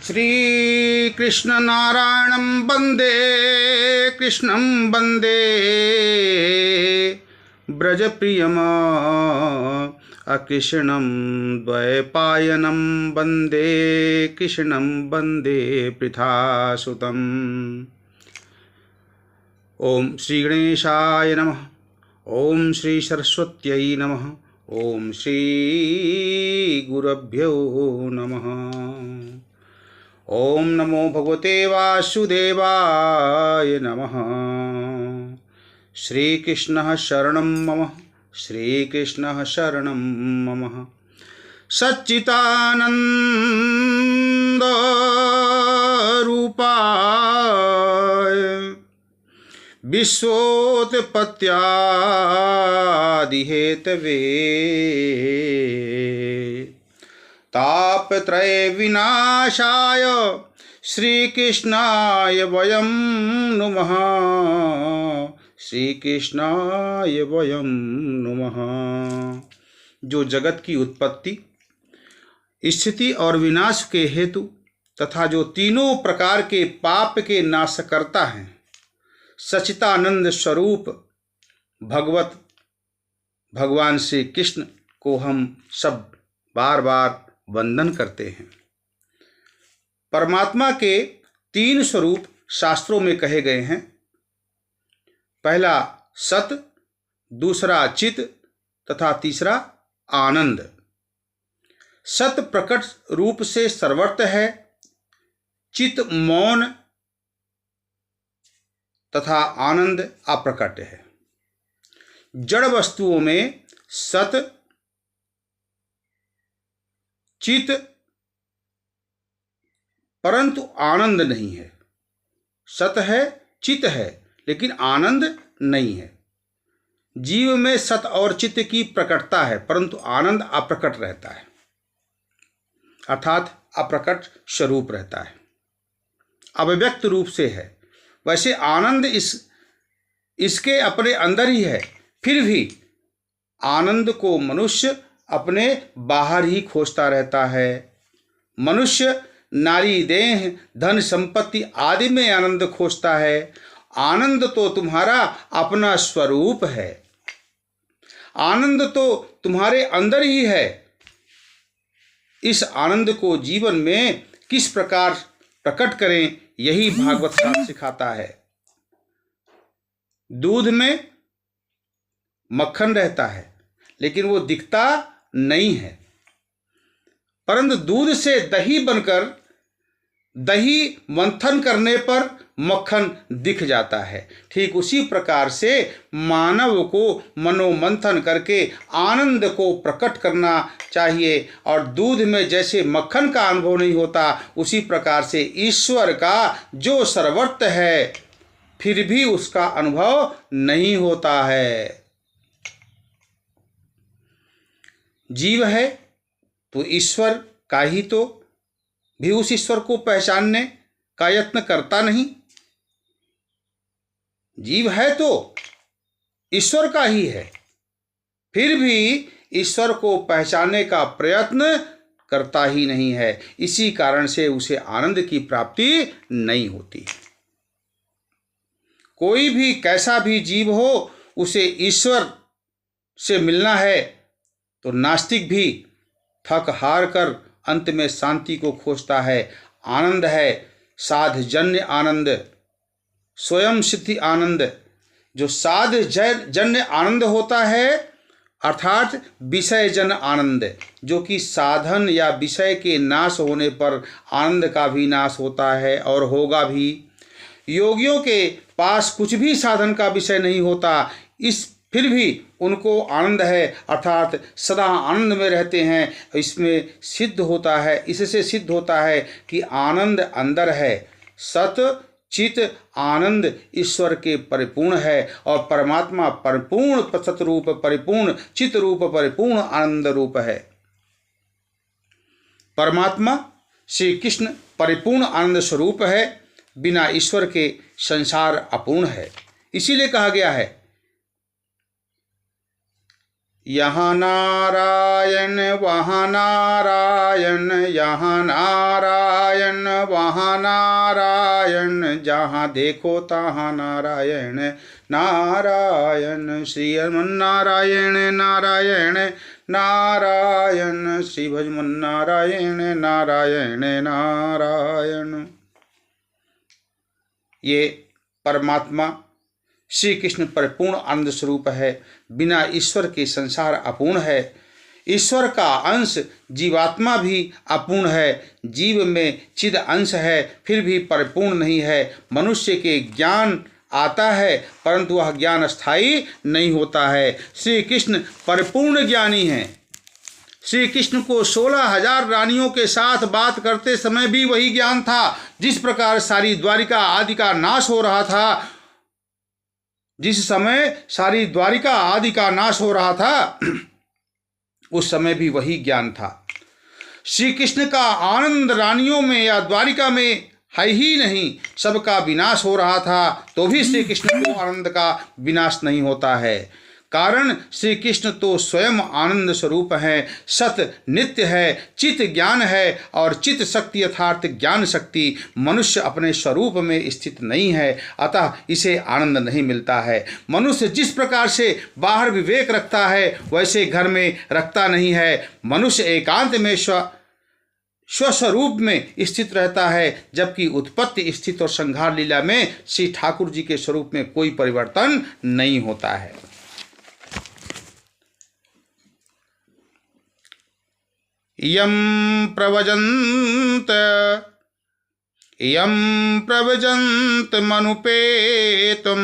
श्रीकृष्ण नारायणं वन्दे कृष्णं वन्दे ब्रजप्रियम् अकृष्णं द्वैपायनं वन्दे कृष्णं वन्दे पृथासुतम्। ओम श्री गणेशाय नमः। ओम श्री सरस्वत्यै नमः। ओम श्री गुरुभ्यो नमः। ओम नमो भगवते वासुदेवाय नमः। श्रीकृष्णः शरणं मम। श्रीकृष्णः शरणं मम। सच्चिदानन्द रूपाय विश्वोत्पत्त्यादिहेतवे तापत्रय विनाशाय श्रीकृष्णाय वयं नुमः। श्रीकृष्णाय वयं नुमः। जो जगत की उत्पत्ति, स्थिति और विनाश के हेतु तथा जो तीनों प्रकार के पाप के नाश करता है, सच्चिदानंद स्वरूप भगवान श्री कृष्ण को हम सब बार बार वंदन करते हैं। परमात्मा के तीन स्वरूप शास्त्रों में कहे गए हैं। पहला सत, दूसरा चित तथा तीसरा आनंद। सत प्रकट रूप से सर्वत्र है, चित मौन तथा आनंद अप्रकट है। जड़ वस्तुओं में सत, चित परंतु आनंद नहीं है। सत है, चित है, लेकिन आनंद नहीं है। जीव में सत और चित्त की प्रकटता है, परंतु आनंद अप्रकट रहता है, अर्थात अप्रकट स्वरूप रहता है, अव्यक्त रूप से है। वैसे आनंद इसके अपने अंदर ही है, फिर भी आनंद को मनुष्य अपने बाहर ही खोजता रहता है। मनुष्य नारी देह धन संपत्ति आदि में आनंद खोजता है। आनंद तो तुम्हारा अपना स्वरूप है, आनंद तो तुम्हारे अंदर ही है। इस आनंद को जीवन में किस प्रकार प्रकट करें, यही भागवत शास्त्र सिखाता है। दूध में मक्खन रहता है, लेकिन वो दिखता नहीं है, परंतु दूध से दही बनकर दही मंथन करने पर मक्खन दिख जाता है। ठीक उसी प्रकार से मानव को मनोमंथन करके आनंद को प्रकट करना चाहिए। और दूध में जैसे मक्खन का अनुभव नहीं होता, उसी प्रकार से ईश्वर का जो सर्वत्र है फिर भी उसका अनुभव नहीं होता है। जीव है तो ईश्वर का ही तो भी उस ईश्वर को पहचानने का यत्न करता नहीं। जीव है तो ईश्वर का ही है, फिर भी ईश्वर को पहचानने का प्रयत्न करता ही नहीं है। इसी कारण से उसे आनंद की प्राप्ति नहीं होती। कोई भी कैसा भी जीव हो, उसे ईश्वर से मिलना है तो नास्तिक भी थक हार कर अंत में शांति को खोजता है। आनंद है साधजन्य आनंद, स्वयं सिद्धि आनंद। जो साधजन्य आनंद होता है अर्थात विषय जन आनंद, जो कि साधन या विषय के नाश होने पर आनंद का भी नाश होता है और होगा भी। योगियों के पास कुछ भी साधन का विषय नहीं होता, फिर भी उनको आनंद है, अर्थात सदा आनंद में रहते हैं। इसमें सिद्ध होता है, इससे सिद्ध होता है कि आनंद अंदर है। सत चित आनंद ईश्वर के परिपूर्ण है और परमात्मा परिपूर्ण सत रूप, परिपूर्ण चित रूप, परिपूर्ण आनंद रूप है। परमात्मा श्री कृष्ण परिपूर्ण आनंद स्वरूप है। बिना ईश्वर के संसार अपूर्ण है। इसीलिए कहा गया है, यहाँ नारायण वहाँ नारायण, यहाँ नारायण वहाँ नारायण, जहाँ देखो तहाँ नारायण नारायण। श्री नारायण नारायण नारायण, श्री भजमन नारायण नारायण नारायण। ये परमात्मा श्री कृष्ण परिपूर्ण आनंद स्वरूप है। बिना ईश्वर के संसार अपूर्ण है। ईश्वर का अंश जीवात्मा भी अपूर्ण है। जीव में चिद अंश है, फिर भी परिपूर्ण नहीं है। मनुष्य के ज्ञान आता है, परंतु वह ज्ञान स्थायी नहीं होता है। श्री कृष्ण परिपूर्ण ज्ञानी हैं। श्री कृष्ण को 16,000 रानियों के साथ बात करते समय भी वही ज्ञान था। जिस प्रकार सारी द्वारिका आदि का नाश हो रहा था, जिस समय सारी द्वारिका आदि का नाश हो रहा था, उस समय भी वही ज्ञान था। श्री कृष्ण का आनंद रानियों में या द्वारिका में है ही नहीं। सबका विनाश हो रहा था, तो भी श्री कृष्ण को आनंद का विनाश नहीं होता है। कारण श्री कृष्ण तो स्वयं आनंद स्वरूप हैं, सत नित्य है, चित ज्ञान है और चित शक्ति यथार्थ ज्ञान शक्ति मनुष्य अपने स्वरूप में स्थित नहीं है, अतः इसे आनंद नहीं मिलता है। मनुष्य जिस प्रकार से बाहर विवेक रखता है, वैसे घर में रखता नहीं है। मनुष्य एकांत में स्वस्वरूप में स्थित रहता है, जबकि उत्पत्ति स्थिति और संहार लीला में श्री ठाकुर जी के स्वरूप में कोई परिवर्तन नहीं होता है। यम प्रवजंत मनुपेतम